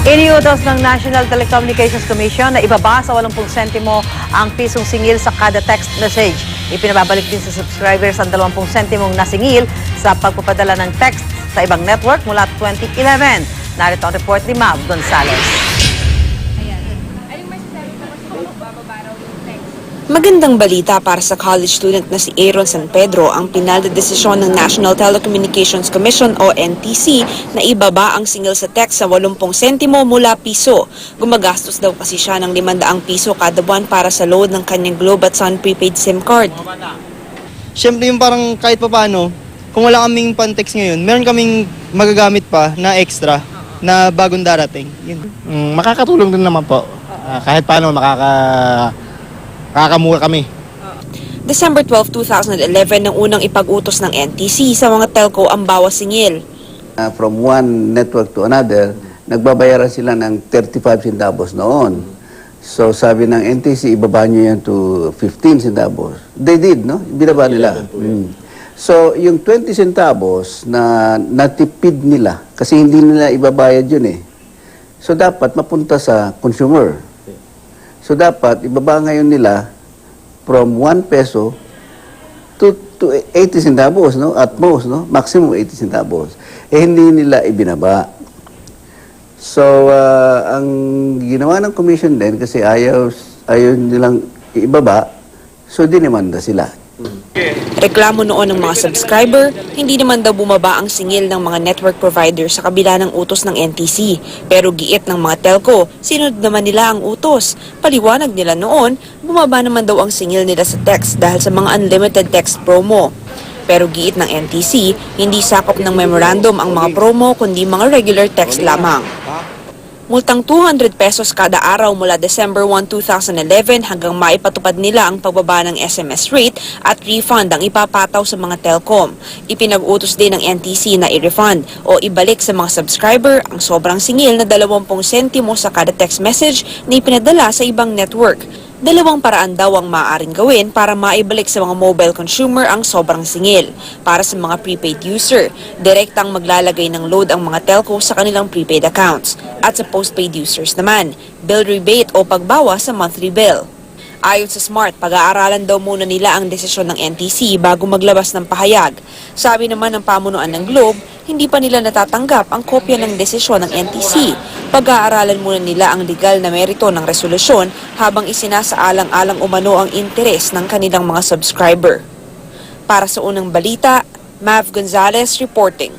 Iniutos ng National Telecommunications Commission na ibaba sa 80 sentimo ang pisong singil sa kada text message. Ipinababalik din sa subscribers ang 20 sentimong nasingil sa pagpapadala ng text sa ibang network mula 2011. Narito ang report ni Mav Gonzalez. Magandang balita para sa college student na si Aaron San Pedro ang pinaldedesisyon ng National Telecommunications Commission o NTC na ibaba ang singil sa text sa 80 sentimo mula piso. Gumagastos daw kasi siya ng 500 piso kada buwan para sa load ng kanyang Globe at Sun prepaid SIM card. Siyempre yung parang kahit pa paano, kung wala kaming pan-text ngayon, meron kaming magagamit pa na extra na bagong darating. Yun. Makakatulong din naman po. Kahit paano makakamura kami. December 12, 2011 nang unang ipag-utos ng NTC sa mga telco ang bawas singil. From one network to another, nagbabayaran sila ng 35 centavos noon. So sabi ng NTC, ibaba nyo yan to 15 centavos. They did, no? Binaba nila. So yung 20 centavos na natipid nila, kasi hindi nila ibabayad yun eh. So dapat mapunta sa consumer. So dapat ibaba ngayon nila from 1 peso to 80 centavos, no? At most, no? Maximum 80 centavos. Eh hindi nila ibinaba. So ang ginawa ng commission din kasi ayaw nilang ibaba, so dinimanda sila. Reklamo noon ng mga subscriber, hindi naman daw bumaba ang singil ng mga network provider sa kabila ng utos ng NTC. Pero giit ng mga telco, sinunod naman nila ang utos. Paliwanag nila noon, bumaba naman daw ang singil nila sa text dahil sa mga unlimited text promo. Pero giit ng NTC, hindi sakop ng memorandum ang mga promo kundi mga regular text lamang. Multang 200 pesos kada araw mula December 1, 2011 hanggang maipatupad nila ang pagbaba ng SMS rate at refund ang ipapataw sa mga telcom. Ipinag-utos din ng NTC na i-refund o ibalik sa mga subscriber ang sobrang singil na 20 sentimo sa kada text message na ipinadala sa ibang network. Dalawang paraan daw ang maaaring gawin para maibalik sa mga mobile consumer ang sobrang singil. Para sa mga prepaid user, direktang maglalagay ng load ang mga telco sa kanilang prepaid accounts. At sa postpaid users naman, bill rebate o pagbawas sa monthly bill. Ayon sa Smart, pag-aaralan daw muna nila ang desisyon ng NTC bago maglabas ng pahayag. Sabi naman ng pamunuan ng Globe, hindi pa nila natatanggap ang kopya ng desisyon ng NTC. Pag-aaralan muna nila ang legal na merito ng resolusyon habang isinasaalang-alang umano ang interes ng kanilang mga subscriber. Para sa unang balita, Mav Gonzalez reporting.